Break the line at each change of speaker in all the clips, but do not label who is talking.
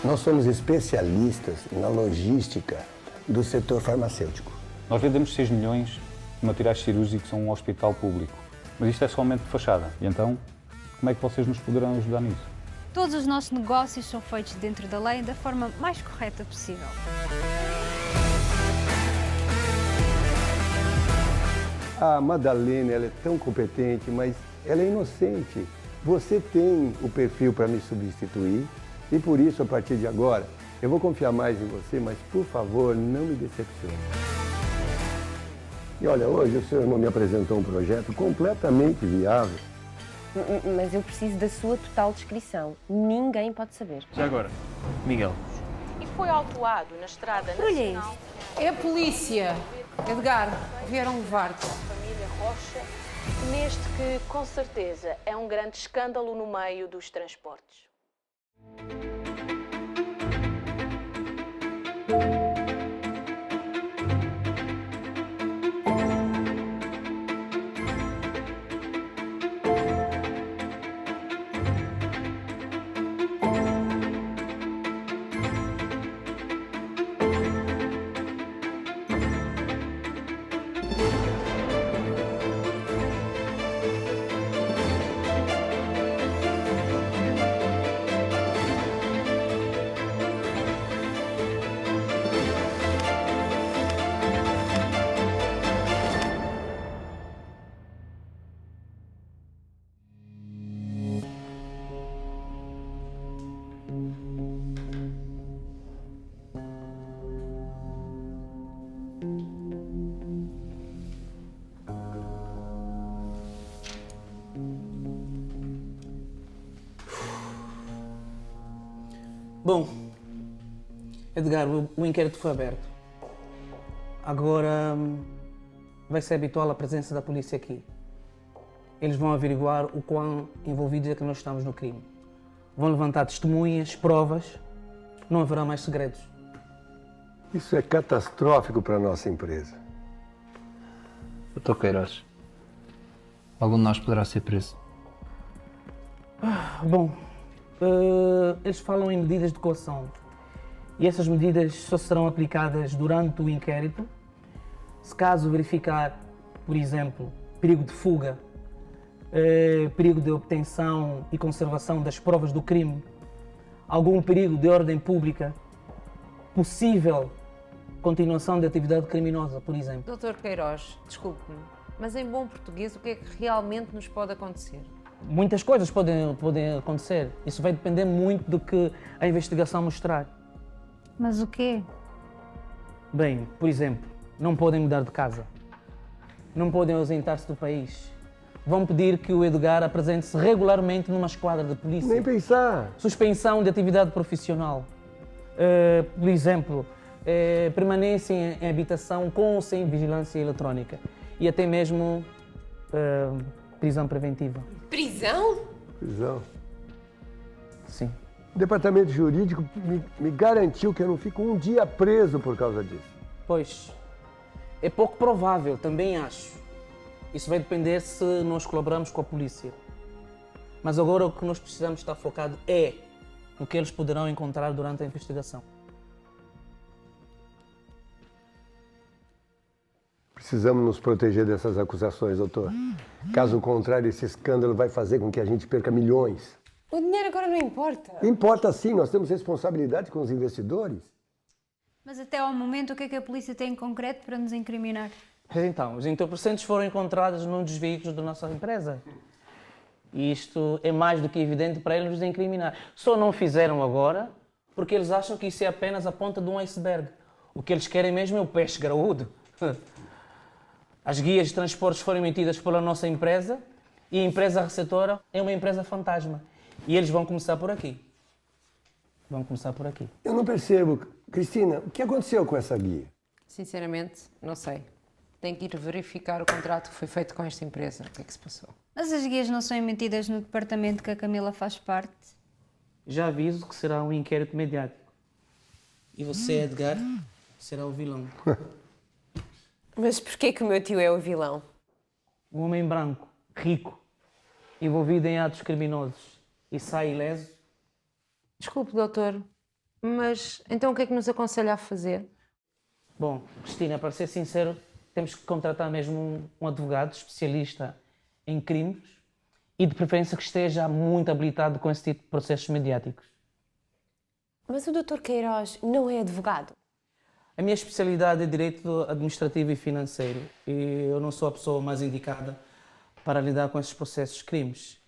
Nós somos especialistas na logística do setor farmacêutico.
Nós vendemos 6 milhões de materiais cirúrgicos a um hospital público. Mas isto é somente de fachada. E então, como é que vocês nos poderão ajudar nisso?
Todos os nossos negócios são feitos dentro da lei da forma mais correta possível.
A Madalena, ela é tão competente, mas ela é inocente. Você tem o perfil para me substituir e por isso, a partir de agora, eu vou confiar mais em você, mas por favor, não me decepcione. E olha, hoje o senhor não me apresentou um projeto completamente viável.
Mas eu preciso da sua total descrição. Ninguém pode saber.
Já agora, Miguel.
E foi autuado na estrada
Olha
nacional.
É a polícia. Edgar, vieram levar-te.
Família Rocha, neste que, com certeza, é um grande escândalo no meio dos transportes.
Bom, Edgar, o inquérito foi aberto. Agora vai ser habitual a presença da polícia aqui. Eles vão averiguar o quão envolvidos é que nós estamos no crime. Vão levantar testemunhas, provas. Não haverá mais segredos.
Isso é catastrófico para a nossa empresa.
Dr. Queiroz, algum de nós poderá ser preso?
Bom, eles falam em medidas de coação. E essas medidas só serão aplicadas durante o inquérito. Se caso verificar, por exemplo, perigo de fuga, perigo de obtenção e conservação das provas do crime, algum perigo de ordem pública, possível continuação de atividade criminosa, por exemplo.
Dr. Queiroz, desculpe-me, mas em bom português, o que é que realmente nos pode acontecer?
Muitas coisas podem acontecer. Isso vai depender muito do que a investigação mostrar.
Mas o quê?
Bem, por exemplo, não podem mudar de casa. Não podem ausentar-se do país. Vão pedir que o Edgar apresente-se regularmente numa esquadra de polícia.
Nem pensar.
Suspensão de atividade profissional. Por exemplo, permanência em habitação com ou sem vigilância eletrónica. E até mesmo prisão preventiva.
Prisão?
Prisão.
Sim.
O departamento jurídico me garantiu que eu não fico um dia preso por causa disso.
Pois, é pouco provável, também acho. Isso vai depender se nós colaboramos com a polícia. Mas agora o que nós precisamos estar focado é no que eles poderão encontrar durante a investigação.
Precisamos nos proteger dessas acusações, doutor. Caso contrário, esse escândalo vai fazer com que a gente perca milhões.
O dinheiro agora não importa.
Importa sim, nós temos responsabilidade com os investidores.
Mas até ao momento, o que é que a polícia tem em concreto para nos incriminar?
Então, os entorpecentes foram encontrados num dos veículos da nossa empresa. E isto é mais do que evidente para eles nos incriminar. Só não fizeram agora porque eles acham que isso é apenas a ponta de um iceberg. O que eles querem mesmo é o peixe graúdo. As guias de transportes foram emitidas pela nossa empresa e a empresa receptora é uma empresa fantasma. E eles vão começar por aqui. Vão começar por aqui.
Eu não percebo. Cristina, o que aconteceu com essa guia?
Sinceramente, não sei. Tenho que ir verificar o contrato que foi feito com esta empresa. O que é que se passou?
Mas as guias não são emitidas no departamento que a Camila faz parte?
Já aviso que será um inquérito mediático. E você, Edgar, será o vilão.
Mas porquê que o meu tio é o vilão?
Um homem branco, rico, envolvido em atos criminosos e sai ileso.
Desculpe, doutor, Mas então o que é que nos aconselha a fazer?
Bom, Cristina, para ser sincero, temos que contratar mesmo um advogado especialista em crimes e de preferência que esteja muito habilitado com esse tipo de processos mediáticos.
Mas o Dr. Queiroz não é advogado?
A minha especialidade é Direito Administrativo e Financeiro e eu não sou a pessoa mais indicada para lidar com esses processos de crimes.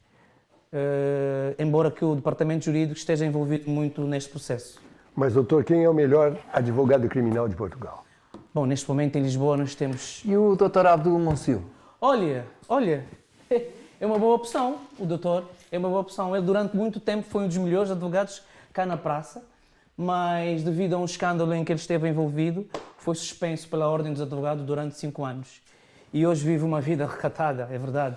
Embora que o Departamento Jurídico esteja envolvido muito neste processo.
Mas, doutor, quem é o melhor advogado criminal de Portugal?
Bom, neste momento em Lisboa nós temos...
E o Dr. Abdul Monsil?
Olha, é uma boa opção, o doutor, é uma boa opção. Ele durante muito tempo foi um dos melhores advogados cá na praça, mas devido a um escândalo em que ele esteve envolvido, foi suspenso pela Ordem dos Advogados durante 5 anos. E hoje vive uma vida recatada, é verdade.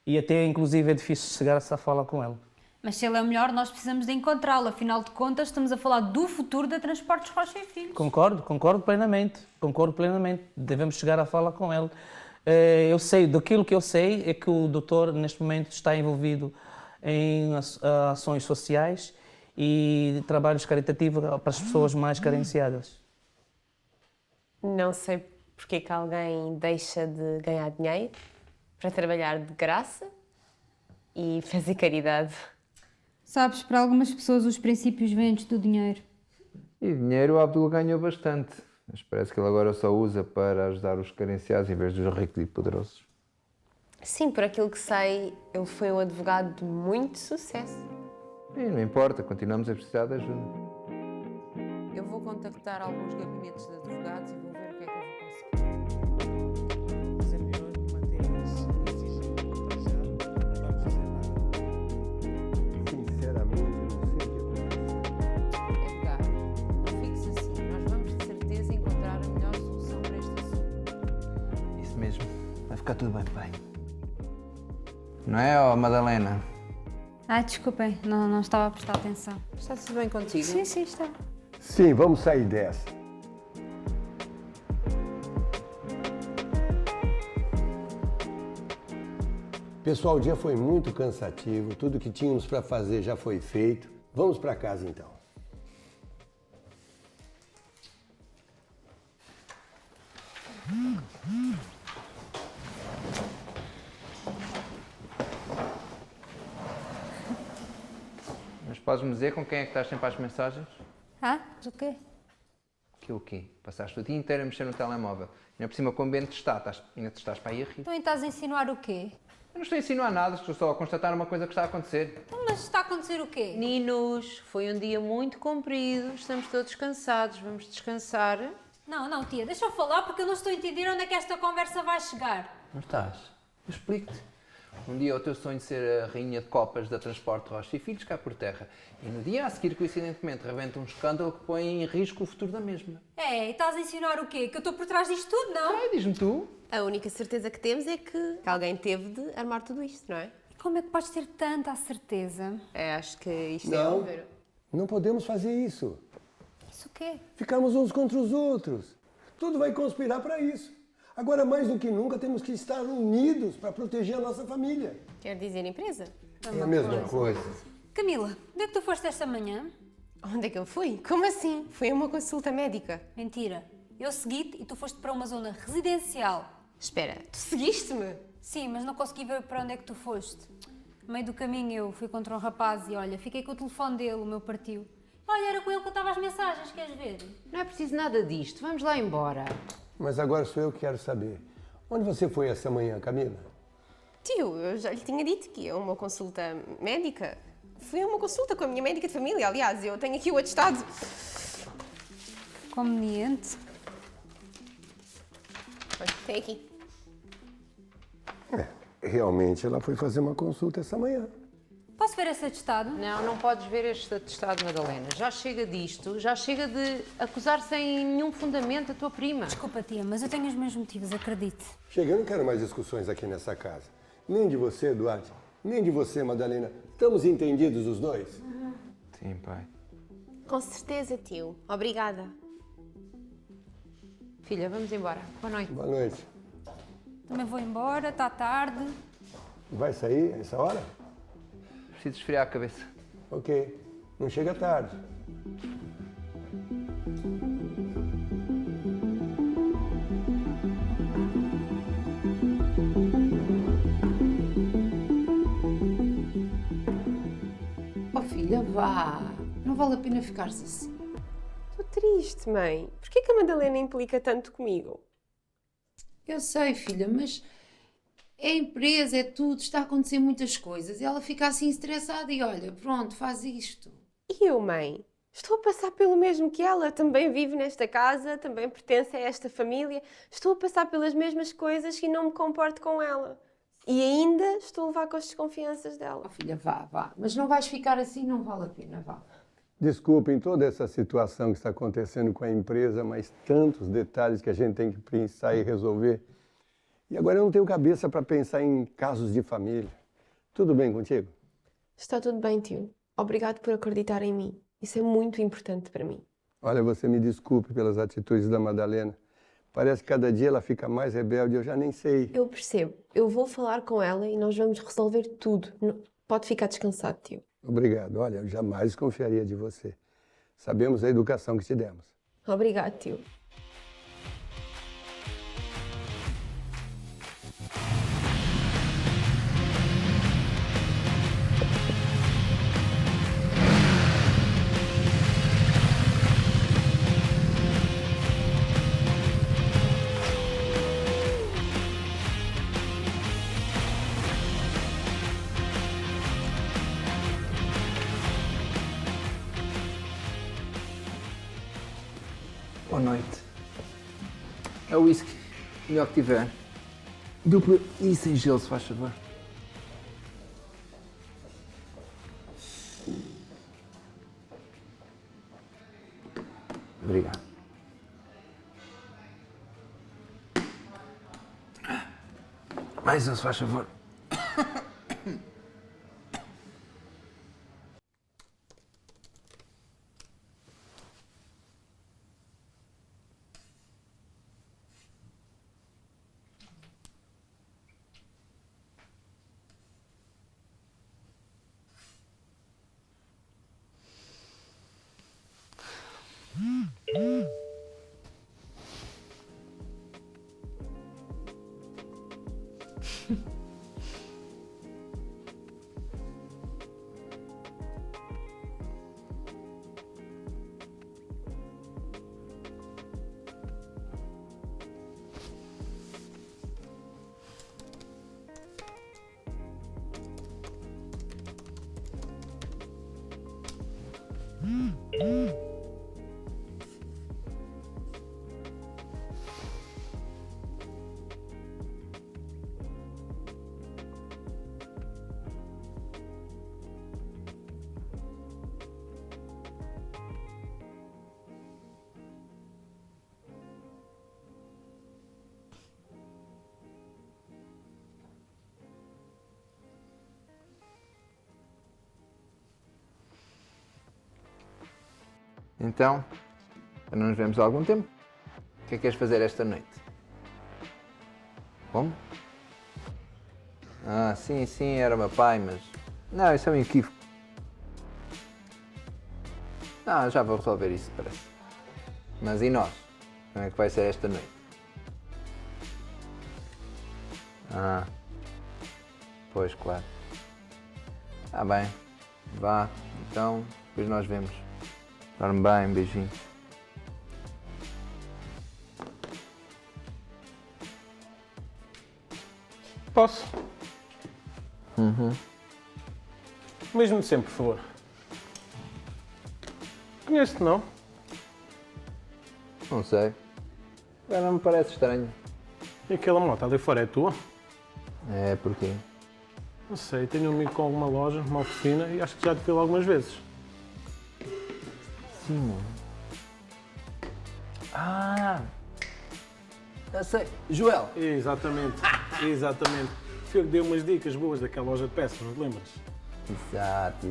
E até, inclusive, é difícil chegar-se a falar com ele.
Mas se ele é o melhor, nós precisamos de encontrá-lo. Afinal de contas, estamos a falar do futuro da Transportes Rocha e Filhos.
Concordo plenamente. Devemos chegar a falar com ele. Eu sei, daquilo que eu sei, é que o doutor, neste momento, está envolvido em ações sociais e trabalhos caritativos para as pessoas mais carenciadas.
Não sei porque é que alguém deixa de ganhar dinheiro para trabalhar de graça e fazer caridade.
Sabes, para algumas pessoas os princípios vêm antes do dinheiro.
E dinheiro o Abdul ganhou bastante. Mas parece que ele agora só usa para ajudar os carenciados em vez dos ricos e poderosos.
Sim, por aquilo que sei, ele foi um advogado de muito sucesso.
E não importa, continuamos a precisar de ajuda.
Eu vou contactar alguns gabinetes de advogados e vou ver o que é que eu vou conseguir.
Mas é melhor manter isso sigilo para já, não vamos fazer nada.
Sinceramente, não sei o que é.
Edgar, não fiques assim. Nós vamos de certeza encontrar a melhor solução para este assunto.
Isso mesmo. Vai ficar tudo bem, pai. Não é, ó Madalena?
Desculpem, não estava a prestar atenção.
Está tudo bem contigo?
Sim, está.
Sim, vamos sair dessa. Pessoal, o dia foi muito cansativo, tudo que tínhamos para fazer já foi feito. Vamos para casa então.
Mas podes-me dizer com quem é que estás sempre às mensagens?
O quê?
Que o quê? Passaste o dia inteiro a mexer no telemóvel. E ainda por cima, como bem te ainda te estás para aí a rir.
Então estás a insinuar o quê?
Eu não estou a insinuar nada, estou só a constatar uma coisa que está a acontecer.
Então, mas está a acontecer o quê?
Meninos, foi um dia muito comprido, estamos todos cansados, vamos descansar.
Não, tia, deixa eu falar porque eu não estou a entender onde é que esta conversa vai chegar.
Não estás? Eu explico-te. Um dia o teu sonho de ser a rainha de copas da Transporte Rocha e Filhos cai por terra. E no dia a seguir, coincidentemente, rebenta um escândalo que põe em risco o futuro da mesma.
E estás a insinuar o quê? Que eu estou por trás disto tudo, não?
Diz-me tu.
A única certeza que temos é que alguém teve de armar tudo isto, não é?
E como é que podes ter tanta certeza?
Acho que isto
Não,
é
não podemos fazer isso.
Isso o quê?
Ficamos uns contra os outros. Tudo vai conspirar para isso. Agora, mais do que nunca, temos que estar unidos para proteger a nossa família.
Quer dizer empresa?
É a mesma coisa.
Camila, onde é que tu foste esta manhã?
Onde é que eu fui? Como assim? Fui a uma consulta médica.
Mentira. Eu segui-te e tu foste para uma zona residencial.
Espera, tu seguiste-me?
Sim, mas não consegui ver para onde é que tu foste. No meio do caminho eu fui contra um rapaz e olha, fiquei com o telefone dele, o meu partiu. Olha, era com ele que eu estava as mensagens, queres ver?
Não é preciso nada disto, vamos lá embora.
Mas agora sou eu que quero saber. Onde você foi essa manhã, Camila?
Tio, eu já lhe tinha dito que ia a uma consulta médica. Fui a uma consulta com a minha médica de família, aliás, eu tenho aqui o atestado.
Conveniente.
Olha, tem aqui.
Realmente, ela foi fazer uma consulta essa manhã.
Posso ver esse atestado?
Não podes ver este atestado, Madalena. Já chega disto, já chega de acusar sem nenhum fundamento a tua prima.
Desculpa, tia, mas eu tenho os meus motivos, acredite.
Chega, eu não quero mais discussões aqui nessa casa. Nem de você, Duarte, nem de você, Madalena. Estamos entendidos os dois?
Sim, pai.
Com certeza, tio. Obrigada.
Filha, vamos embora. Boa noite.
Boa noite.
Também vou embora, está tarde.
Vai sair a essa hora?
Preciso esfriar a cabeça.
Ok. Não chega tarde.
filha, vá. Não vale a pena ficares assim.
Estou triste, mãe. Porquê que a Madalena implica tanto comigo?
Eu sei, filha, mas é empresa, é tudo, está a acontecer muitas coisas. E ela fica assim estressada e olha, pronto, faz isto.
E eu, mãe? Estou a passar pelo mesmo que ela. Também vivo nesta casa, também pertenço a esta família. Estou a passar pelas mesmas coisas e não me comporto com ela. E ainda estou a levar com as desconfianças dela.
Oh, filha, vá, vá. Mas não vais ficar assim, não vale a pena, vá.
Desculpem toda essa situação que está acontecendo com a empresa, mas tantos detalhes que a gente tem que pensar e resolver. E agora eu não tenho cabeça para pensar em casos de família. Tudo bem contigo?
Está tudo bem, tio. Obrigado por acreditar em mim. Isso é muito importante para mim.
Olha, você me desculpe pelas atitudes da Madalena. Parece que cada dia ela fica mais rebelde, eu já nem sei.
Eu percebo. Eu vou falar com ela e nós vamos resolver tudo. Pode ficar descansado, tio.
Obrigado. Olha, eu jamais confiaria de você. Sabemos a educação que te demos.
Obrigado, tio.
Boa noite. É o whisky. Melhor que tiver. Duplo e sem gelo, se faz favor. Obrigado. Mais um, se faz favor. Então, não nos vemos há algum tempo. O que é que queres fazer esta noite? Como? Ah, sim, era o meu pai, mas... Não, isso é um equívoco. Não, já vou resolver isso, parece. Mas e nós? Como é que vai ser esta noite? Ah, pois, claro. Tá bem. Vá, então, depois nós vemos. Dorme bem, beijinho.
Posso? Mesmo de sempre, por favor. Conheço-te, não?
Não sei. Agora não me parece estranho.
E aquela moto ali fora é tua?
É, porquê?
Não sei, tenho um amigo com alguma loja, uma oficina, e acho que já te vi lá algumas vezes.
Sim. Ah! Eu sei. Joel!
Exatamente, exatamente. Foi que deu umas dicas boas daquela loja de peças, não te lembras?
Exato.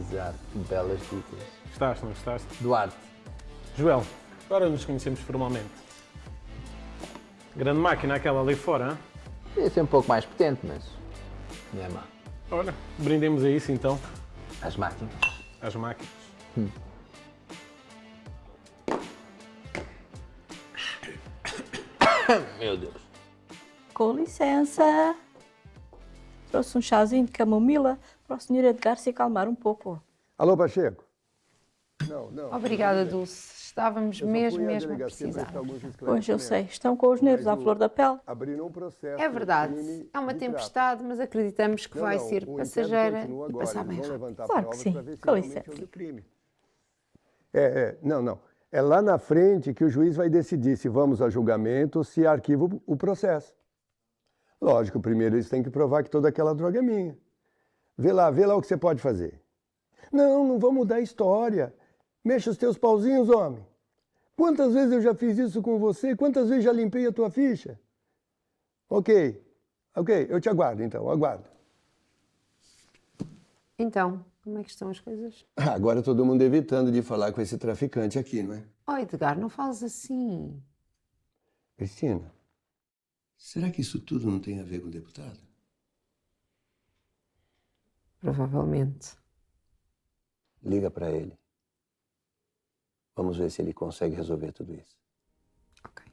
Que belas dicas.
Gostaste, não gostaste?
Duarte.
Joel, agora nos conhecemos formalmente. Grande máquina aquela ali fora, hein?
Podia ser um pouco mais potente, mas... não é má.
Olha, brindemos a isso então.
As máquinas.
Às máquinas.
Meu Deus.
Com licença. Trouxe um chazinho de camomila para o Sr. Edgar se acalmar um pouco.
Alô, Pacheco? Não.
Obrigada, Dulce. Estávamos
Eu só
mesmo,
fui à
mesmo a
delegacia
precisar.
prestar alguns
Pois eu
esclarecimentos.
sei, estão com os nervos à
Mas
flor da pele.
Abriram um processo.
É verdade,
crime
é uma
de
tempestade, mas acreditamos que
tráfico.
vai
Não,
ser
o inquérito
passageira
continua
e
agora.
passar
Eles
bem
vão
rápido.
levantar
Claro que
provas
sim.
para ver se
Com
realmente
licença.
houve crime. Não. É lá na frente que o juiz vai decidir se vamos a julgamento ou se arquiva o processo. Lógico, primeiro eles têm que provar que toda aquela droga é minha. Vê lá o que você pode fazer. Não vou mudar a história. Mexa os teus pauzinhos, homem. Quantas vezes eu já fiz isso com você? Quantas vezes já limpei a tua ficha? Ok, eu te aguardo então, aguardo.
Então, como é que estão as coisas?
Agora todo mundo evitando de falar com esse traficante aqui, não é?
Oh, Edgar, não fales assim.
Cristina, será que isso tudo não tem a ver com o deputado?
Provavelmente.
Liga para ele. Vamos ver se ele consegue resolver tudo isso.
Ok.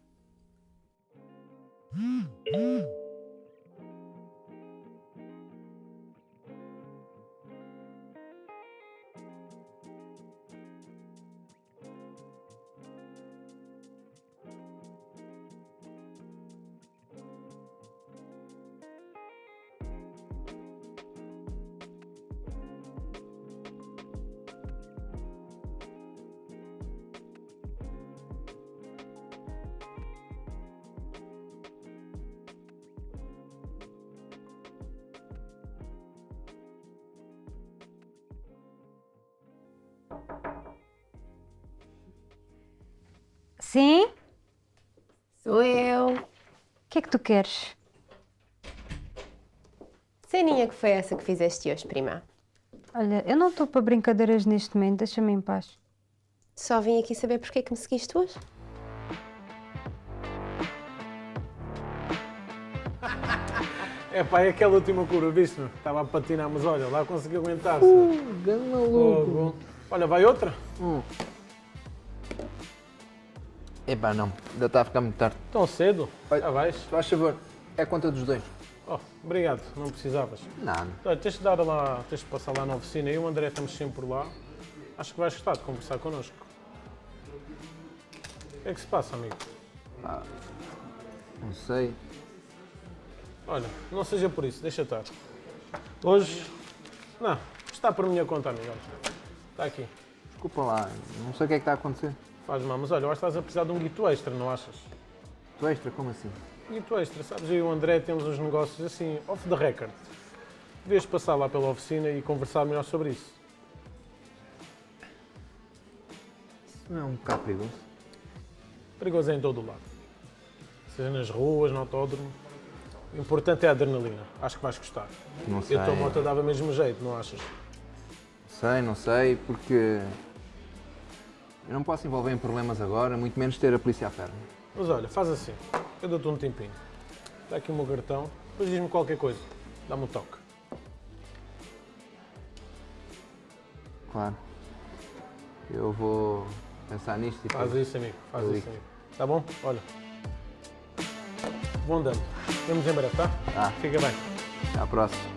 Sim?
Sou eu.
O que é que tu queres?
Ceninha que foi essa que fizeste hoje, prima?
Olha, eu não estou para brincadeiras neste momento, deixa-me em paz.
Só vim aqui saber porque é que me seguiste hoje.
Epá, é aquela última cura, viste? Estava a patinar, mas olha, lá consegui aguentar-se.
Grande maluco.
Fogo. Olha, vai outra?
Epá, não. Ainda está a ficar muito tarde.
Tão cedo?
Olha.
Já vais?
Faz favor, é conta dos dois.
Oh, obrigado, não precisavas.
Nada.
Olha, tens de passar lá na oficina e o André estamos sempre por lá. Acho que vais gostar de conversar connosco. O que é que se passa, amigo?
Não sei.
Olha, não seja por isso, deixa estar. Hoje, não, está por minha conta, amigo. Olha, está aqui.
Desculpa lá, não sei o que é que está a acontecer.
Faz mal, mas olha, eu acho que estás a precisar de um guito extra, não achas?
Tu extra, como assim?
Guito extra, sabes? Eu e o André temos uns negócios assim, off the record. Devias passar lá pela oficina e conversar melhor sobre isso.
Isso não é um bocado perigoso?
Perigoso é em todo o lado. Seja nas ruas, no autódromo. O importante é a adrenalina. Acho que vais gostar.
Não
E
sei.
a tua moto dava mesmo jeito, não achas?
Não sei, porque eu não posso envolver em problemas agora, muito menos ter a polícia à perna.
Mas olha, faz assim. Eu dou-te um tempinho. Está aqui o meu cartão. Depois diz-me qualquer coisa. Dá-me um toque.
Claro. Eu vou pensar nisto e
Faz
depois
isso, amigo. Faz
eu
isso,
ligo.
amigo. Tá bom? Olha. Bom andando. Vemos em breve, tá?
Tá.
Fica bem.
Até à próxima.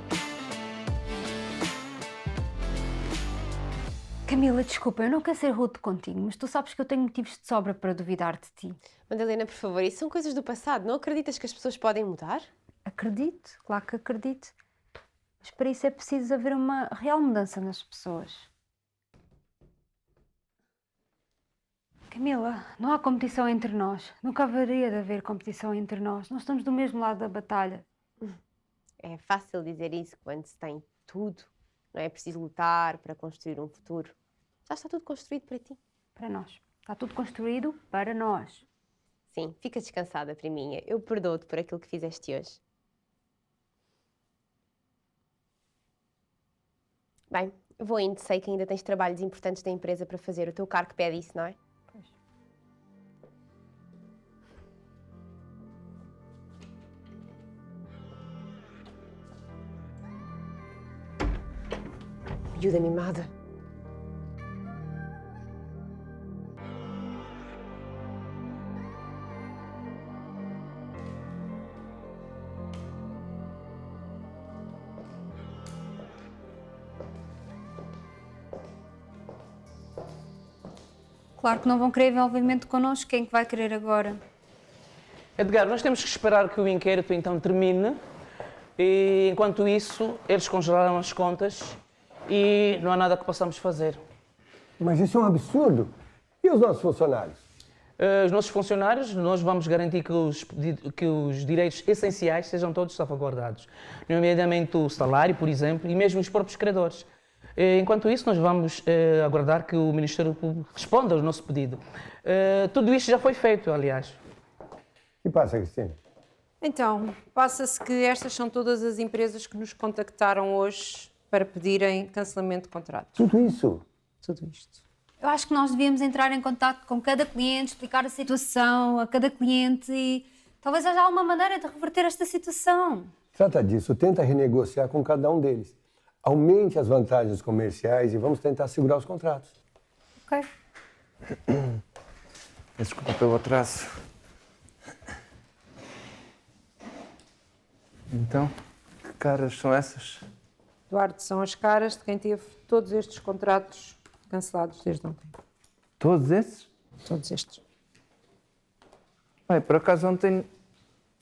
Camila, desculpa, eu não quero ser rude contigo, mas tu sabes que eu tenho motivos de sobra para duvidar de ti.
Madalena, por favor, isso são coisas do passado. Não acreditas que as pessoas podem mudar?
Acredito, claro que acredito. Mas para isso é preciso haver uma real mudança nas pessoas. Camila, não há competição entre nós. Nunca haveria de haver competição entre nós. Nós estamos do mesmo lado da batalha.
É fácil dizer isso quando se tem tudo. Não é preciso lutar para construir um futuro. Já está tudo construído para ti.
Para nós. Está tudo construído para nós.
Sim, fica descansada, priminha. Eu perdoo-te por aquilo que fizeste hoje. Bem, vou indo. Sei que ainda tens trabalhos importantes da empresa para fazer. O teu cargo pede isso, não é?
Pois.
Miúda mimada.
Claro que não vão querer envolvimento connosco, quem é que vai querer agora?
Edgar, nós temos que esperar que o inquérito então termine e, enquanto isso, eles congelaram as contas e não há nada que possamos fazer.
Mas isso é um absurdo. E os nossos funcionários?
Os nossos funcionários, nós vamos garantir que os direitos essenciais sejam todos salvaguardados, nomeadamente o salário, por exemplo, e mesmo os próprios credores. Enquanto isso, nós vamos aguardar que o Ministério Público responda ao nosso pedido. Tudo isto já foi feito, aliás.
O que passa, Cristina?
Então, passa-se que estas são todas as empresas que nos contactaram hoje para pedirem cancelamento de contratos.
Tudo isso?
Tudo isto.
Eu acho que nós devíamos entrar em contato com cada cliente, explicar a situação a cada cliente e talvez haja alguma maneira de reverter esta situação.
Trata disso, tenta renegociar com cada um deles. Aumente as vantagens comerciais e vamos tentar segurar os contratos.
Ok.
Desculpa pelo atraso. Então, que caras são essas?
Eduardo, são as caras de quem teve todos estes contratos cancelados desde ontem.
Todos esses?
Todos estes.
Bem, por acaso ontem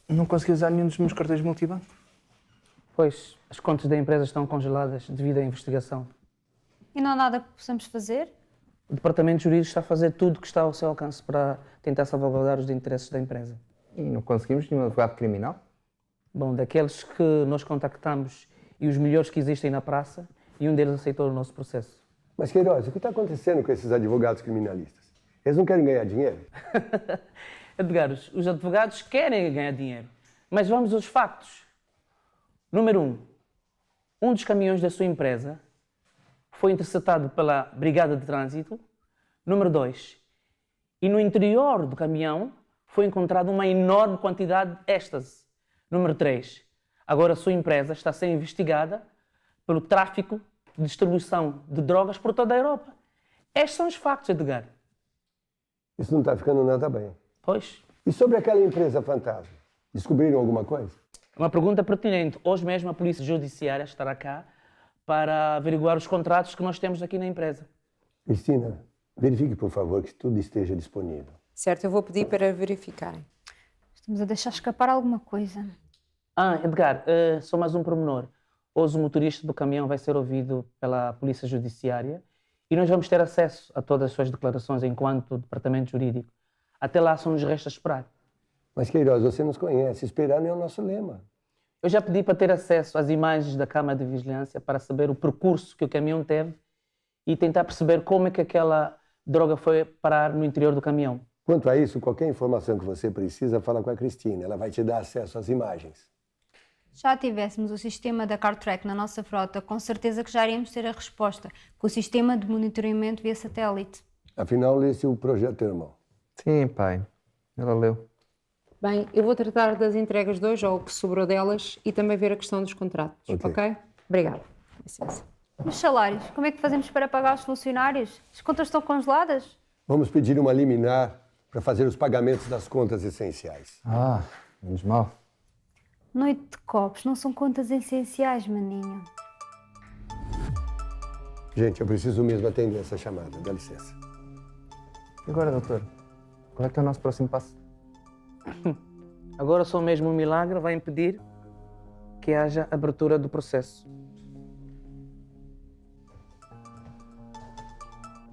não consegui usar nenhum dos meus cartões multibanco.
Pois, as contas da empresa estão congeladas devido à investigação.
E não há nada que possamos fazer?
O Departamento Jurídico está a fazer tudo o que está ao seu alcance para tentar salvaguardar os interesses da empresa.
E não conseguimos nenhum advogado criminal?
Bom, daqueles que nós contactamos e os melhores que existem na praça, e um deles aceitou o nosso processo.
Mas, Queiroz, o que está acontecendo com esses advogados criminalistas? Eles não querem ganhar dinheiro?
Edgar, os advogados querem ganhar dinheiro, mas vamos aos factos. Número 1. Um dos caminhões da sua empresa foi interceptado pela Brigada de Trânsito. Número 2. E no interior do caminhão foi encontrada uma enorme quantidade de êxtase. Número 3. Agora a sua empresa está a ser investigada pelo tráfico de distribuição de drogas por toda a Europa. Estes são os factos, Edgar.
Isso não está ficando nada bem.
Pois.
E sobre aquela empresa fantasma? Descobriram alguma coisa?
Uma pergunta pertinente. Hoje mesmo a Polícia Judiciária estará cá para averiguar os contratos que nós temos aqui na empresa.
Cristina, verifique, por favor, que tudo esteja disponível.
Certo, eu vou pedir para verificarem.
Estamos a deixar escapar alguma coisa.
Edgar, só mais um pormenor. Hoje o motorista do caminhão vai ser ouvido pela Polícia Judiciária e nós vamos ter acesso a todas as suas declarações enquanto Departamento Jurídico. Até lá só nos resta esperar.
Mas, Queiroz, você nos conhece. Esperar não é o nosso lema.
Eu já pedi para ter acesso às imagens da câmara de vigilância para saber o percurso que o caminhão teve e tentar perceber como é que aquela droga foi parar no interior do caminhão.
Quanto a isso, qualquer informação que você precisa, fala com a Cristina. Ela vai te dar acesso às imagens.
Já tivéssemos o sistema da CarTrack na nossa frota, com certeza que já iríamos ter a resposta, com o sistema de monitoramento via satélite.
Afinal, lê-se o projeto do irmão.
Sim, pai. Ela leu.
Bem, eu vou tratar das entregas de hoje, ou o que sobrou delas, e também ver a questão dos contratos, ok? Obrigada. Licença.
Os salários, como é que fazemos para pagar os funcionários? As contas estão congeladas?
Vamos pedir uma liminar para fazer os pagamentos das contas essenciais.
Menos mal.
Noite de copos, não são contas essenciais, maninho.
Gente, eu preciso mesmo atender essa chamada. Dá licença.
E agora, doutor? Qual é que é o nosso próximo passo?
Agora só mesmo um milagre vai impedir que haja abertura do processo.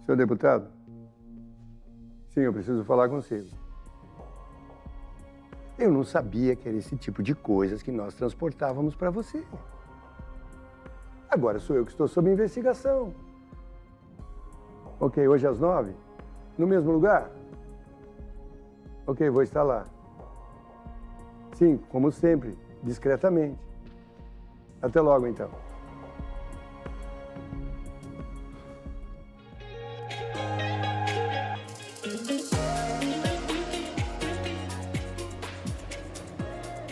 Senhor deputado? Sim, eu preciso falar consigo. Eu não sabia que era esse tipo de coisas que nós transportávamos para você. Agora sou eu que estou sob investigação. Ok, hoje às 9? No mesmo lugar? Ok, vou estar lá. Sim, como sempre, discretamente. Até logo, então.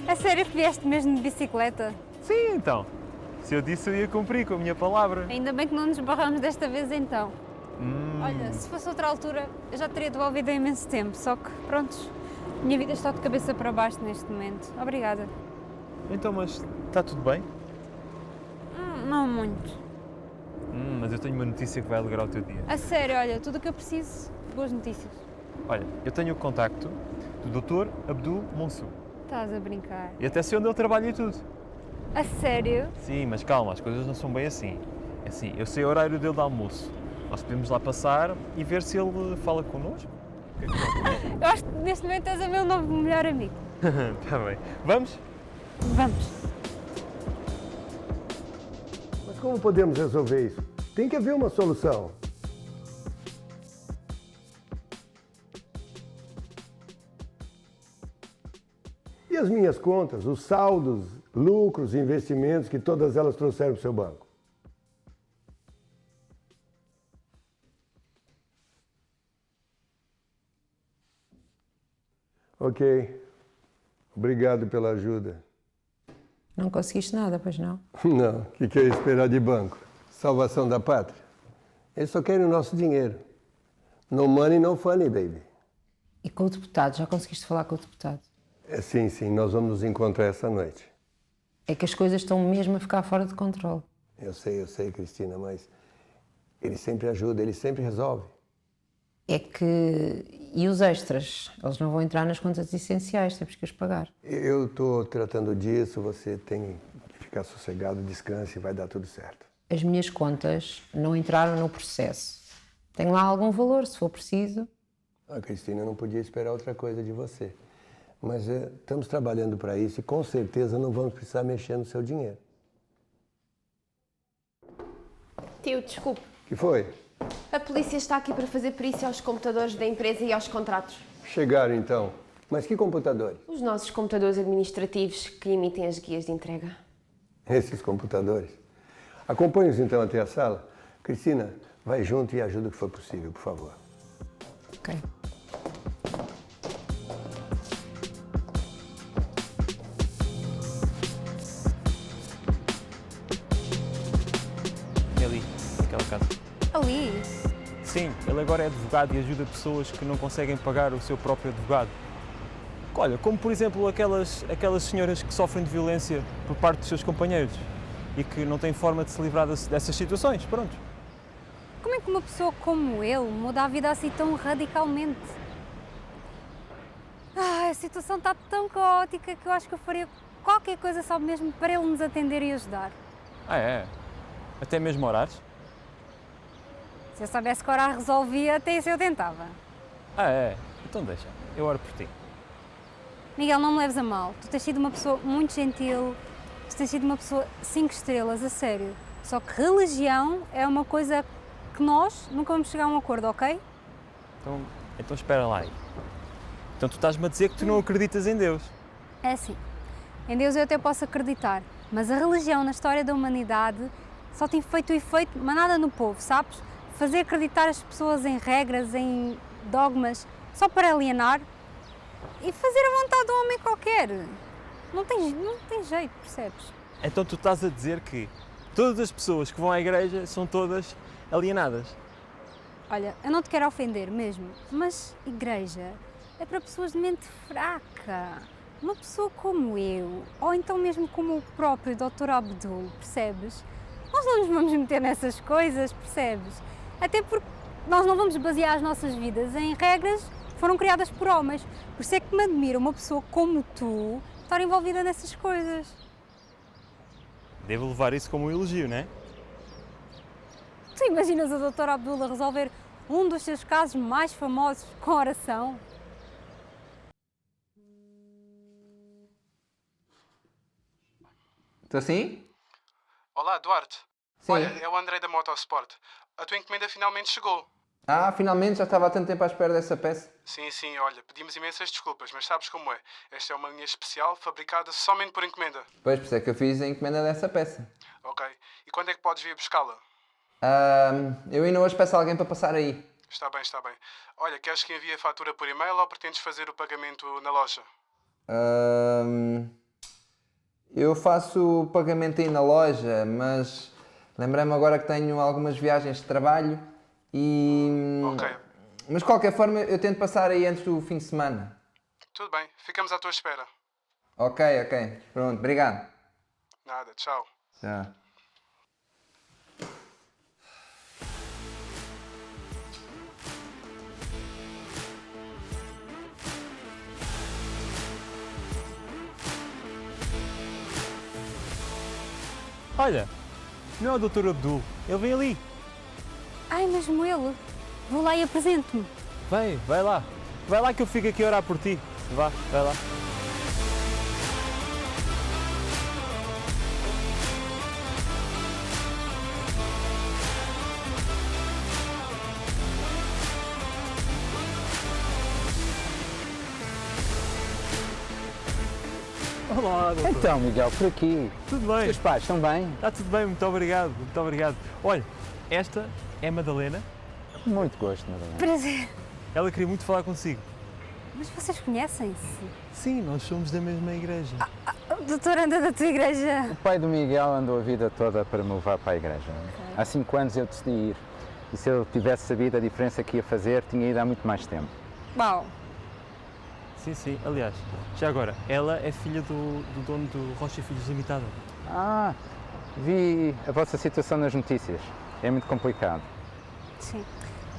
É sério que vieste mesmo de bicicleta?
Sim, então. Se eu disse, eu ia cumprir com a minha palavra.
Ainda bem que não nos barramos desta vez, então. Olha, se fosse outra altura, eu já teria devolvido há imenso tempo. Só que, prontos, minha vida está de cabeça para baixo neste momento. Obrigada.
Então, mas está tudo bem?
Não muito.
Mas eu tenho uma notícia que vai alegrar o teu dia.
A sério, olha, tudo o que eu preciso boas notícias.
Olha, eu tenho o contacto do Dr. Abdul Monsur.
Estás a brincar.
E até sei onde ele trabalha e tudo.
A sério?
Sim, mas calma, as coisas não são bem assim. É assim, eu sei o horário dele de almoço. Nós podemos lá passar e ver se ele fala connosco.
Eu acho que neste momento és o meu novo melhor amigo.
Está bem. Vamos?
Vamos.
Mas como podemos resolver isso? Tem que haver uma solução. E as minhas contas, os saldos, lucros, investimentos que todas elas trouxeram para o seu banco? Ok. Obrigado pela ajuda.
Não conseguiste nada, pois não?
Não, o que é esperar de banco? Salvação da pátria? Eles só querem o nosso dinheiro. No money, no funny, baby.
E com o deputado, já conseguiste falar com o deputado?
Sim, nós vamos nos encontrar essa noite.
É que as coisas estão mesmo a ficar fora de controle.
Eu sei, Cristina, mas ele sempre ajuda, ele sempre resolve.
É que... E os extras? Eles não vão entrar nas contas essenciais, temos que os pagar.
Eu estou tratando disso, você tem que ficar sossegado, descanse e vai dar tudo certo.
As minhas contas não entraram no processo. Tem lá algum valor, se for preciso.
Cristina, eu não podia esperar outra coisa de você. Mas estamos trabalhando para isso e com certeza não vamos precisar mexer no seu dinheiro.
Tio, desculpe.
O que foi?
A polícia está aqui para fazer perícia aos computadores da empresa e aos contratos.
Chegaram então. Mas que computadores?
Os nossos computadores administrativos que emitem as guias de entrega.
Esses computadores. Acompanhe-os então até a sala. Cristina, vai junto e ajuda o que for possível, por favor.
Ok.
É ali, naquela casa.
Ali?
Sim, ele agora é advogado e ajuda pessoas que não conseguem pagar o seu próprio advogado. Olha, como por exemplo aquelas senhoras que sofrem de violência por parte dos seus companheiros e que não têm forma de se livrar dessas situações, pronto.
Como é que uma pessoa como ele muda a vida assim tão radicalmente? A situação está tão caótica que eu acho que eu faria qualquer coisa só mesmo para ele nos atender e ajudar.
Ah, é? Até mesmo horários?
Se eu soubesse que orar resolvia, até isso eu tentava.
Ah, é? Então deixa, eu oro por ti.
Miguel, não me leves a mal. Tu tens sido uma pessoa muito gentil, tu tens sido uma pessoa 5 estrelas, a sério. Só que religião é uma coisa que nós nunca vamos chegar a um acordo, ok?
Então espera lá aí. Então tu estás-me a dizer que tu não acreditas em Deus?
É assim, em Deus eu até posso acreditar, mas a religião na história da humanidade só tem feito o efeito, mas nada no povo, sabes? Fazer acreditar as pessoas em regras, em dogmas, só para alienar e fazer a vontade de um homem qualquer. Não tem jeito, percebes?
Então tu estás a dizer que todas as pessoas que vão à igreja são todas alienadas?
Olha, eu não te quero ofender mesmo, mas igreja é para pessoas de mente fraca. Uma pessoa como eu, ou então mesmo como o próprio Dr. Abdul, percebes? Nós não nos vamos meter nessas coisas, percebes? Até porque nós não vamos basear as nossas vidas em regras que foram criadas por homens. Por isso é que me admira uma pessoa como tu estar envolvida nessas coisas.
Devo levar isso como um elogio, não é?
Tu imaginas o Dr. Abdul a resolver um dos seus casos mais famosos com oração?
Estou assim?
Olá, Duarte.
Sim.
Olha, é o André da Motorsport. A tua encomenda finalmente chegou.
Ah, finalmente, já estava há tanto tempo à espera dessa peça.
Sim, olha, pedimos imensas desculpas, mas sabes como é. Esta é uma linha especial fabricada somente por encomenda.
Pois, por isso é que eu fiz a encomenda dessa peça.
Ok. E quando é que podes vir buscá-la?
Eu ainda hoje peço a alguém para passar aí.
Está bem. Olha, queres que envie a fatura por e-mail ou pretendes fazer o pagamento na loja?
Eu faço o pagamento aí na loja, mas lembrei-me agora que tenho algumas viagens de trabalho e...
Ok.
Mas de qualquer forma eu tento passar aí antes do fim de semana.
Tudo bem, ficamos à tua espera.
Ok. Pronto, obrigado.
Nada, tchau.
Tchau.
Olha, não é o Dr. Abdul, ele vem ali.
Ai, mesmo ele. Vou lá e apresento-me.
Vai lá. Vai lá que eu fico aqui a orar por ti. Vai lá. Olá, doutor.
Então, Miguel, por aqui.
Tudo bem?
Os teus pais estão bem?
Está tudo bem, muito obrigado, muito obrigado. Olha, esta é a Madalena.
Muito gosto, Madalena.
Prazer.
Ela queria muito falar consigo.
Mas vocês conhecem-se?
Sim, nós somos da mesma igreja.
O doutor anda da tua igreja.
O pai do Miguel andou a vida toda para me levar para a igreja. Há 5 anos eu decidi ir. E se eu tivesse sabido a diferença que ia fazer, tinha ido há muito mais tempo.
Uau.
Sim. Aliás, já agora, ela é filha do dono do Rocha Filhos Limitada.
Ah, vi a vossa situação nas notícias. É muito complicado.
Sim.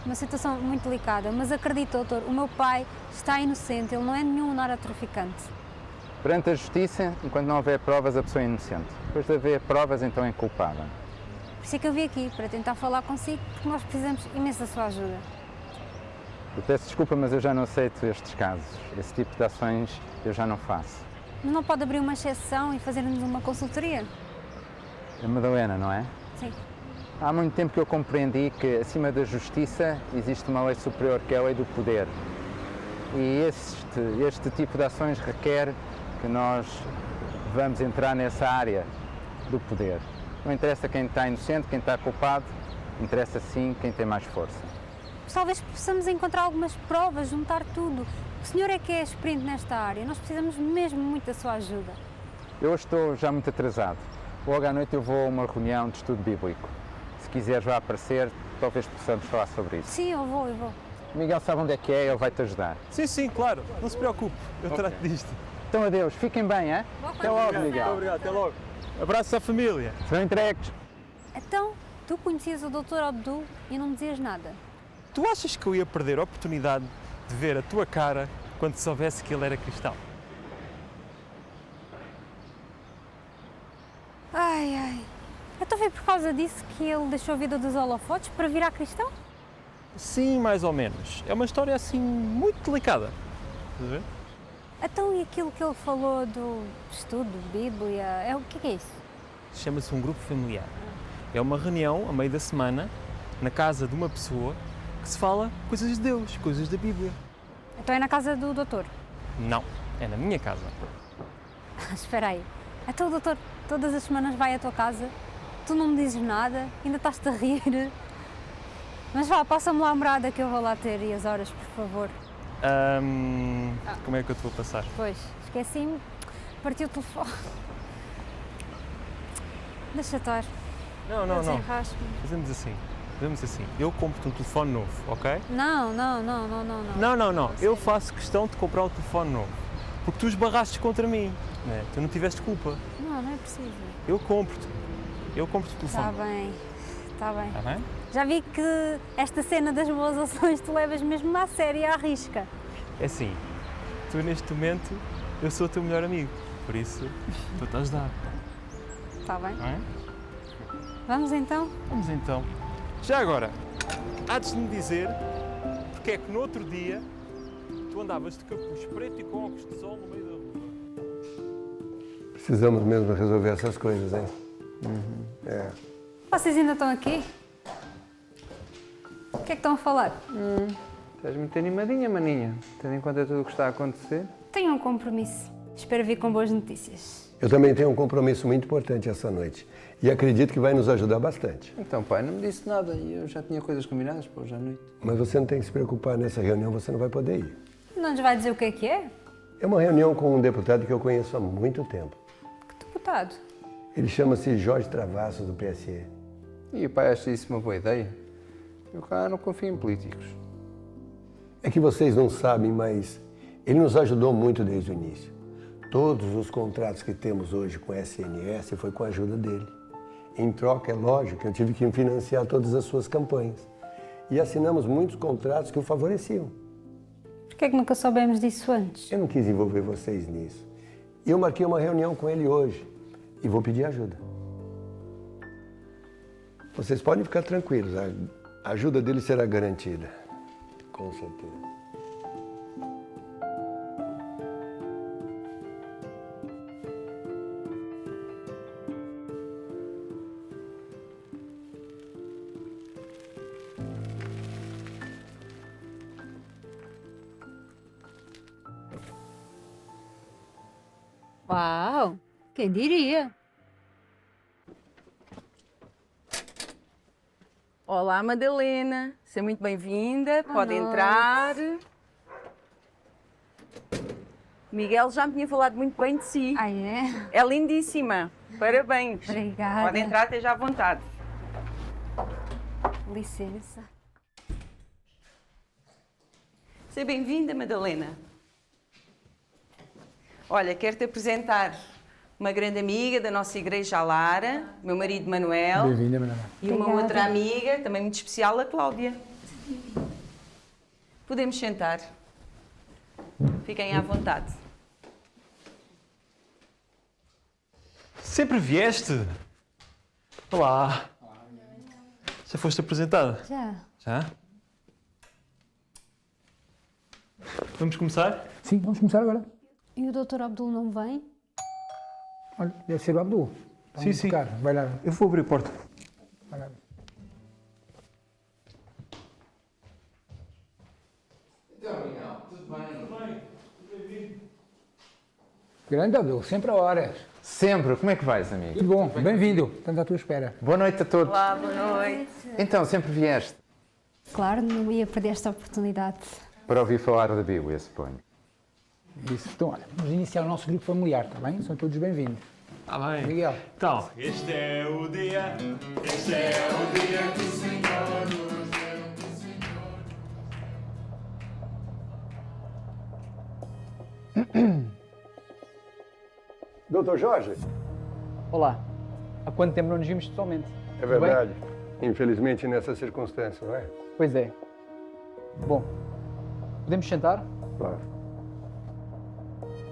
Uma situação muito delicada, mas acredito, doutor, o meu pai está inocente, ele não é nenhum narcotraficante.
Perante a justiça, enquanto não houver provas, a pessoa é inocente. Depois de haver provas, então é culpada.
Por isso é que eu vim aqui, para tentar falar consigo, porque nós precisamos imenso da sua ajuda.
Eu peço desculpa, mas eu já não aceito estes casos. Esse tipo de ações eu já não faço.
Mas não pode abrir uma exceção e fazer-nos uma consultoria?
A Madalena, não é?
Sim.
Há muito tempo que eu compreendi que, acima da justiça, existe uma lei superior, que é a lei do poder. E este tipo de ações requer que nós vamos entrar nessa área do poder. Não interessa quem está inocente, quem está culpado, interessa sim quem tem mais força.
Talvez possamos encontrar algumas provas, juntar tudo. O senhor é que é experiente nesta área, nós precisamos mesmo muito da sua ajuda.
Eu estou já muito atrasado. Logo à noite eu vou a uma reunião de estudo bíblico. Se quiseres já aparecer, talvez possamos falar sobre isso.
Sim, eu vou.
O Miguel sabe onde é que é, ele vai-te ajudar.
Sim, claro, não se preocupe, eu trato disto.
Então adeus, fiquem bem, é? Até logo, Miguel.
Muito obrigado, até logo. Abraços à família.
Serão entregues.
Então, tu conhecias o Dr. Abdul e não me dizias nada?
Tu achas que eu ia perder a oportunidade de ver a tua cara quando soubesse que ele era cristão?
Ai. Então foi por causa disso que ele deixou a vida dos holofotes para virar cristão?
Sim, mais ou menos. É uma história assim muito delicada. Estás a ver?
Então e aquilo que ele falou do estudo, Bíblia, o que é isso?
Chama-se um grupo familiar. É uma reunião, a meio da semana, na casa de uma pessoa que se fala coisas de Deus, coisas da Bíblia.
Então é na casa do doutor?
Não, é na minha casa.
Espera aí. Então o doutor todas as semanas vai à tua casa, tu não me dizes nada, ainda estás-te a rir. Mas vá, passa-me lá a morada que eu vou lá ter e as horas, por favor.
Como é que eu te vou passar?
Pois, esqueci-me, partiu o telefone. Deixa estar.
Não.
Desenrasco-me.
Fazemos assim. Eu compro-te um telefone novo, ok?
Não.
Não. Eu faço questão de comprar um telefone novo. Porque tu esbarraste contra mim, né? Tu não tiveste culpa.
Não é preciso.
Eu compro-te o telefone.
Está bem.
Está bem?
Já vi que esta cena das boas ações tu levas mesmo à sério e à risca.
É assim, tu neste momento, eu sou o teu melhor amigo. Por isso, estou-te a ajudar.
Está bem.
Não é?
Vamos então?
Vamos então. Já agora, há-de me dizer porque é que no outro dia tu andavas de capuz preto e com óculos de sol no meio da rua.
Precisamos mesmo resolver essas coisas, hein?
Vocês ainda estão aqui? O que é que estão a falar?
Estás muito animadinha, maninha, tendo em conta tudo o que está a acontecer.
Tenho um compromisso. Espero vir com boas notícias.
Eu também tenho um compromisso muito importante essa noite e acredito que vai nos ajudar bastante.
Então, pai, não me disse nada e eu já tinha coisas combinadas para hoje à noite.
Mas você não tem que se preocupar, nessa reunião você não vai poder ir.
Não nos vai dizer o que é que é?
É uma reunião com um deputado que eu conheço há muito tempo.
Que deputado?
Ele chama-se Jorge Travassos, do PSE.
E o pai acha isso uma boa ideia? Eu cá não confio em políticos.
É que vocês não sabem, mas ele nos ajudou muito desde o início. Todos os contratos que temos hoje com a SNS foi com a ajuda dele. Em troca, é lógico que eu tive que financiar todas as suas campanhas. E assinamos muitos contratos que o favoreciam.
Por que é que nunca soubemos disso antes?
Eu não quis envolver vocês nisso. E eu marquei uma reunião com ele hoje e vou pedir ajuda. Vocês podem ficar tranquilos, a ajuda dele será garantida. Com certeza.
Uau! Quem diria?
Olá, Madalena. Seja muito bem-vinda.
Boa
Pode
noite.
entrar. Miguel já me tinha falado muito bem de si.
Ah, é?
É lindíssima. Parabéns.
Obrigada.
Pode entrar, esteja à vontade.
Licença.
Seja bem-vinda, Madalena. Olha, quero-te apresentar uma grande amiga da nossa igreja, a Lara, meu marido Manuel.
Bem-vinda, Manuel.
E uma
Obrigada.
outra amiga, também muito especial, a Cláudia. Podemos sentar. Fiquem à vontade.
Sempre vieste? Olá. Já foste apresentada?
Já.
Já? Vamos começar?
Sim, vamos começar agora.
E o Dr. Abdul não vem?
Olha, deve ser o Abdul. Está
Sim, sim.
tocar. Vai lá.
Eu vou abrir a porta.
Vai lá.
Então, Miguel, tudo bem? Tudo bem.
Grande Abdul, sempre a horas.
Sempre. Como é que vais, amigo?
Tudo bom, bem-vindo. Estamos à tua espera.
Boa noite a todos.
Olá, boa noite.
Então, sempre vieste
Claro, não ia perder esta oportunidade.
para ouvir falar da Bíblia, suponho.
Isso. Então, olha, vamos iniciar o nosso grupo familiar, está bem? São todos bem-vindos.
Está bem.
Miguel.
Então, este é o dia que o Senhor nos
Doutor Jorge?
Olá. Há quanto tempo não nos vimos pessoalmente?
É verdade. Infelizmente, nessas circunstâncias, não é?
Pois é. Bom, podemos sentar?
Claro.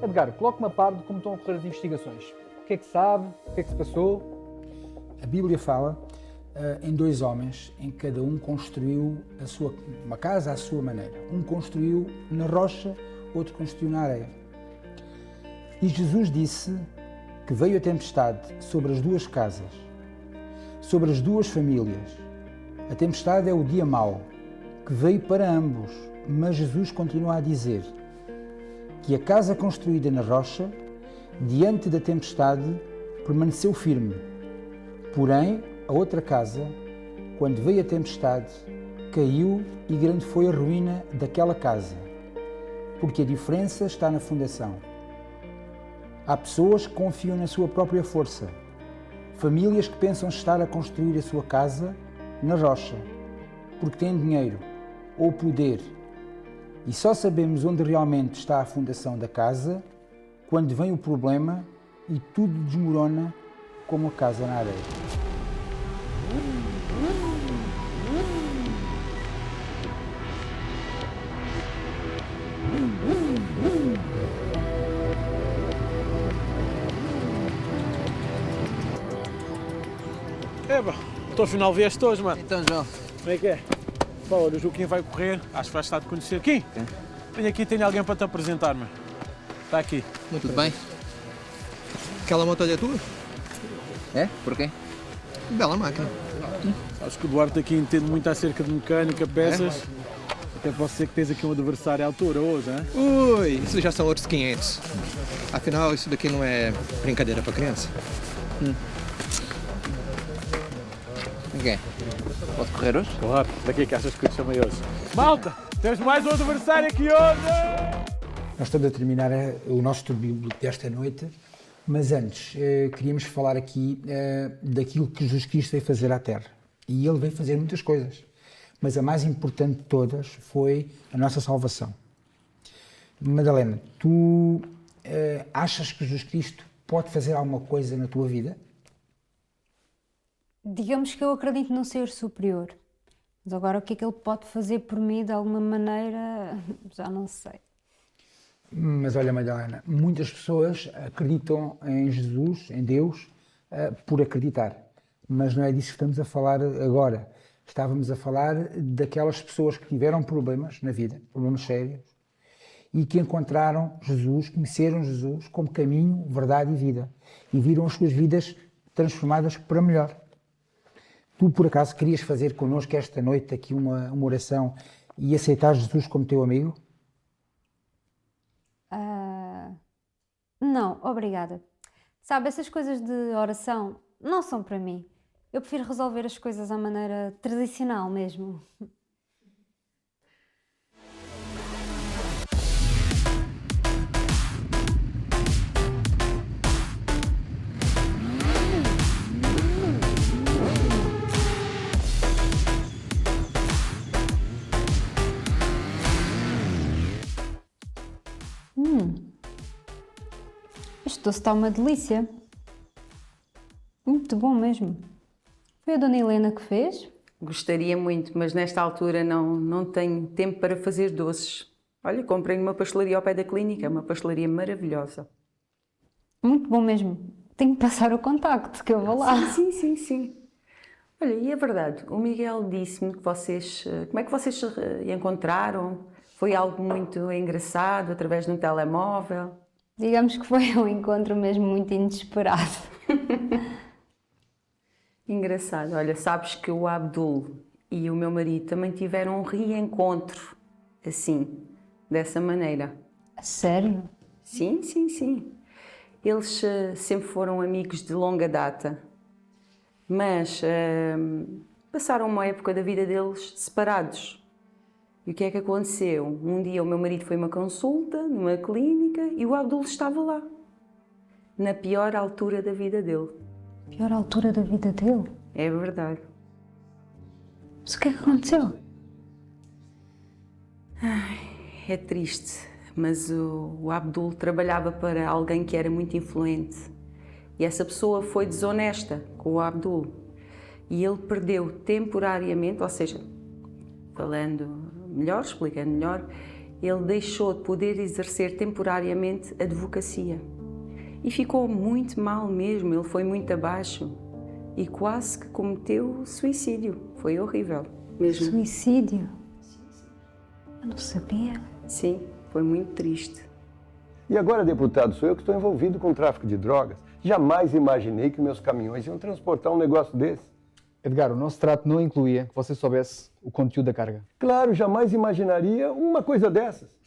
Edgar, coloque-me a par de como estão a ocorrer as investigações. O que é que sabe? O que é que se passou?
A Bíblia fala em dois homens em que cada um construiu uma casa à sua maneira. Um construiu na rocha, outro construiu na areia. E Jesus disse que veio a tempestade sobre as duas casas, sobre as duas famílias. A tempestade é o dia mau, que veio para ambos, mas Jesus continua a dizer que a casa construída na rocha, diante da tempestade, permaneceu firme. Porém, a outra casa, quando veio a tempestade, caiu e grande foi a ruína daquela casa, porque a diferença está na fundação. Há pessoas que confiam na sua própria força, famílias que pensam estar a construir a sua casa na rocha, porque têm dinheiro ou poder, e só sabemos onde realmente está a fundação da casa quando vem o problema e tudo desmorona como a casa na areia.
Eba, então afinal vieste hoje, mano.
Então, João.
Como é que é? Pá, olha, o Joaquim vai correr, acho que vais estar de conhecer. Aqui? Vem aqui, tenho alguém para te apresentar, mano. Está aqui.
Muito bem. Aquela moto é tua? É? Porquê? Bela máquina.
Sabes que o Duarte aqui entende muito acerca de mecânica, peças. Até posso ser que tens aqui um adversário à altura hoje, hein?
Ui, isso já são outros 500. Afinal, isso daqui não é brincadeira para criança. Ninguém. Posso correr hoje?
Claro, daqui que achas que eu te chamei hoje. Malta, temos mais um adversário aqui hoje!
Nós estamos a terminar o nosso estudo bíblico desta noite, mas antes queríamos falar aqui daquilo que Jesus Cristo veio fazer à Terra. E ele veio fazer muitas coisas, mas a mais importante de todas foi a nossa salvação. Madalena, tu achas que Jesus Cristo pode fazer alguma coisa na tua vida?
Digamos que eu acredito num ser superior. Mas agora o que é que ele pode fazer por mim de alguma maneira, já não sei.
Mas olha, Madalena, muitas pessoas acreditam em Jesus, em Deus, por acreditar. Mas não é disso que estamos a falar agora. Estávamos a falar daquelas pessoas que tiveram problemas na vida, problemas sérios, e que encontraram Jesus, conheceram Jesus como caminho, verdade e vida. E viram as suas vidas transformadas para melhor. Tu, por acaso, querias fazer connosco esta noite aqui uma oração e aceitar Jesus como teu amigo?
Não, obrigada. Sabe, essas coisas de oração não são para mim. Eu prefiro resolver as coisas à maneira tradicional mesmo. Este doce está uma delícia. Muito bom mesmo. Foi a Dona Helena que fez?
Gostaria muito, mas nesta altura não tenho tempo para fazer doces. Olha, comprei uma pastelaria ao pé da clínica, uma pastelaria maravilhosa.
Muito bom mesmo. Tenho que passar o contacto, que eu vou lá.
Sim. Olha, e é verdade, o Miguel disse-me que vocês... Como é que vocês se encontraram? Foi algo muito engraçado, através de um telemóvel?
Digamos que foi um encontro mesmo muito inesperado.
Engraçado. Olha, sabes que o Abdul e o meu marido também tiveram um reencontro, assim, dessa maneira.
A sério?
Sim. Eles sempre foram amigos de longa data, mas passaram uma época da vida deles separados. E o que é que aconteceu? Um dia o meu marido foi a uma consulta numa clínica e o Abdul estava lá, na pior altura da vida dele.
Pior altura da vida dele?
É verdade.
Mas o que é que aconteceu?
É triste, mas o Abdul trabalhava para alguém que era muito influente e essa pessoa foi desonesta com o Abdul e ele perdeu temporariamente, ou seja, explicando melhor, ele deixou de poder exercer temporariamente a advocacia. E ficou muito mal mesmo, ele foi muito abaixo e quase que cometeu suicídio. Foi horrível mesmo.
Suicídio? Eu não sabia.
Sim, foi muito triste.
E agora, deputado, sou eu que estou envolvido com o tráfico de drogas. Jamais imaginei que meus caminhões iam transportar um negócio desse.
Edgar, o nosso trato não incluía que você soubesse o conteúdo da carga.
Claro, jamais imaginaria uma coisa dessas.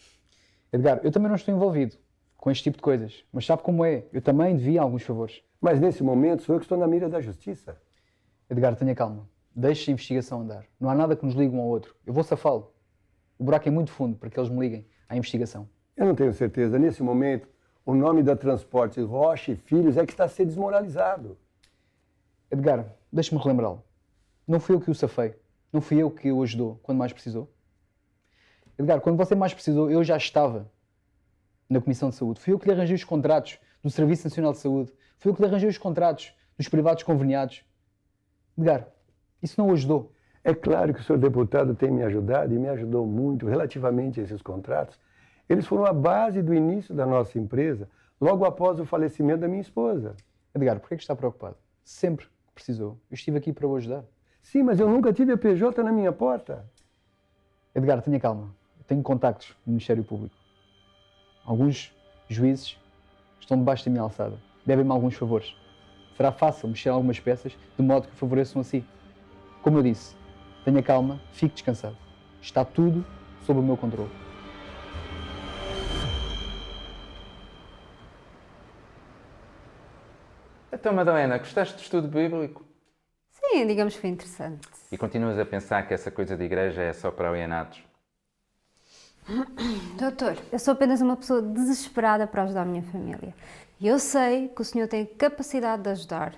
Edgar, eu também não estou envolvido com este tipo de coisas, mas sabe como é? Eu também devia alguns favores.
Mas nesse momento sou eu que estou na mira da justiça.
Edgar, tenha calma. Deixe a investigação andar. Não há nada que nos ligue um ao outro. Eu vou safá-lo. O buraco é muito fundo para que eles me liguem à investigação.
Eu não tenho certeza. Nesse momento, o nome da Transportes Rocha e Filhos é que está a ser desmoralizado.
Edgar, deixe-me relembrá-lo. Não fui eu que o safei. Não fui eu que o ajudou quando mais precisou. Edgar, quando você mais precisou, eu já estava na Comissão de Saúde. Fui eu que lhe arranjei os contratos do Serviço Nacional de Saúde. Fui eu que lhe arranjei os contratos dos privados conveniados. Edgar, isso não o ajudou.
É claro que o senhor deputado tem me ajudado e me ajudou muito relativamente a esses contratos. Eles foram a base do início da nossa empresa, logo após o falecimento da minha esposa.
Edgar, por que está preocupado? Sempre que precisou, eu estive aqui para o ajudar.
Sim, mas eu nunca tive a PJ na minha porta.
Edgar, tenha calma. Eu tenho contactos no Ministério Público. Alguns juízes estão debaixo da minha alçada. Devem-me alguns favores. Será fácil mexer algumas peças de modo que favoreçam a si. Como eu disse, tenha calma, fique descansado. Está tudo sob o meu controle.
Então, Madalena, gostaste do estudo bíblico?
Sim, digamos que foi interessante.
E continuas a pensar que essa coisa de igreja é só para alienados?
Doutor, eu sou apenas uma pessoa desesperada para ajudar a minha família. E eu sei que o senhor tem capacidade de ajudar.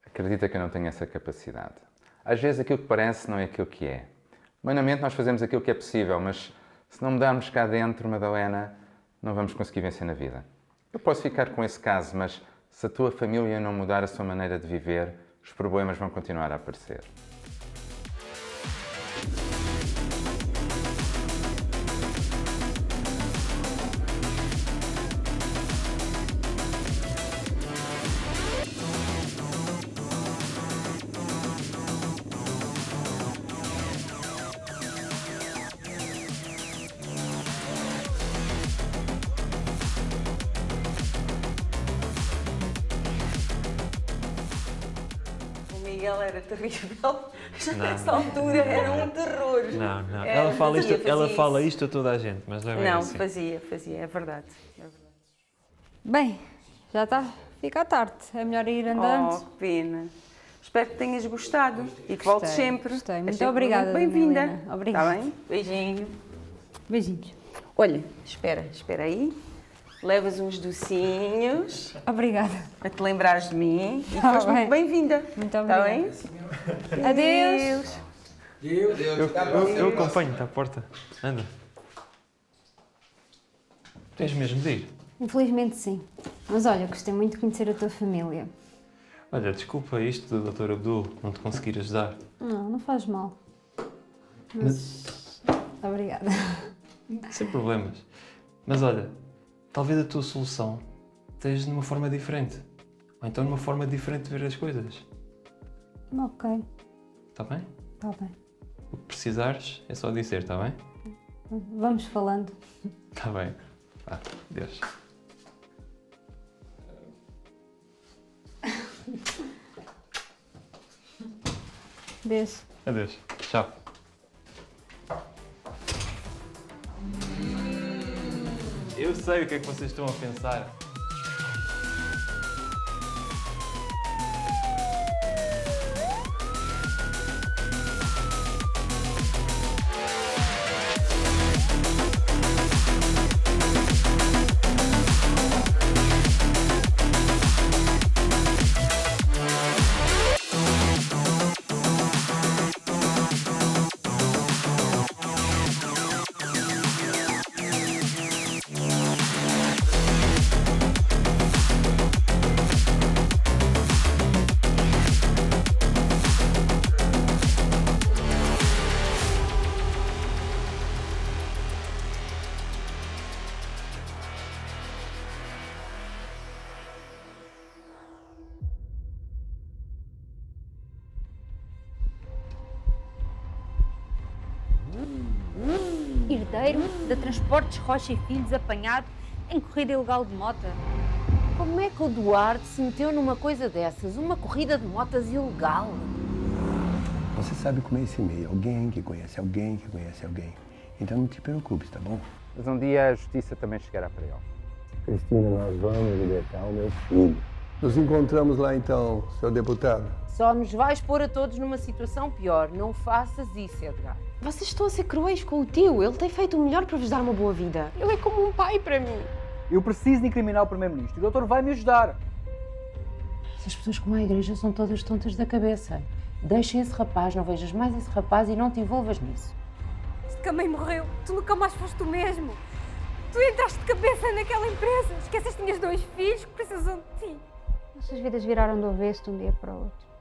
Acredita que eu não tenho essa capacidade. Às vezes aquilo que parece não é aquilo que é. Humanamente nós fazemos aquilo que é possível, mas se não mudarmos cá dentro, Madalena, não vamos conseguir vencer na vida. Eu posso ficar com esse caso, mas se a tua família não mudar a sua maneira de viver, os problemas vão continuar a aparecer.
Miguel era terrível. Já nessa altura era um terror.
Não.
É,
Ela fala isto a toda a gente, mas não é bem
Não,
assim.
fazia, é verdade.
Bem, já está a ficar tarde. É melhor ir andando.
Oh, que pena. Espero que tenhas gostado e que voltes sempre.
Gostei.
É
Muito
sempre
obrigada,
muito bem-vinda.
Dona Helena. Obrigada.
Está bem? Beijinho.
Beijinhos.
Olha, espera aí. Levas uns docinhos.
Obrigada.
Para te lembrares de mim. E
Tá
foste
bem.
muito bem-vinda.
Muito
Está
obrigada.
bem?
Adeus.
Eu acompanho-te à porta. Anda. Tens mesmo de ir.
Infelizmente sim. Mas olha, gostei muito de conhecer a tua família.
Olha, desculpa isto, Dr. Abdul, não te conseguir ajudar.
Não faz mal. Mas... Obrigada.
Sem problemas. Mas olha, talvez a tua solução esteja numa forma diferente. Ou então numa forma diferente de ver as coisas.
Ok,
Está bem?
está bem.
O que precisares é só dizer, está bem?
Vamos falando.
Está bem. Vá, Deus.
Beijo.
Adeus. Tchau. Eu sei o que é que vocês estão a pensar.
Herdeiro da Transportes Rocha e Filhos apanhado em corrida ilegal de moto.
Como é que o Duarte se meteu numa coisa dessas? Uma corrida de motas ilegal?
Você sabe como é esse meio. Alguém que conhece alguém que conhece alguém. Então não te preocupes, tá bom?
Mas um dia a justiça também chegará para ele.
Cristina, nós vamos libertar o meu filho. Nos encontramos lá então, seu deputado.
Só nos vais pôr a todos numa situação pior. Não faças isso, Edgar.
Vocês estão a ser cruéis com o tio. Ele tem feito o melhor para vos dar uma boa vida. Ele é como um pai para mim.
Eu preciso de incriminar o Primeiro-Ministro e o doutor vai me ajudar.
Essas pessoas como a igreja são todas tontas da cabeça. Deixa esse rapaz, não vejas mais esse rapaz e não te envolvas nisso.
Desde que a mãe morreu, tu nunca mais foste o mesmo. Tu entraste de cabeça naquela empresa. Esqueceste que tinhas 2 filhos que precisam de ti. Nossas vidas viraram do avesso de um dia para o outro.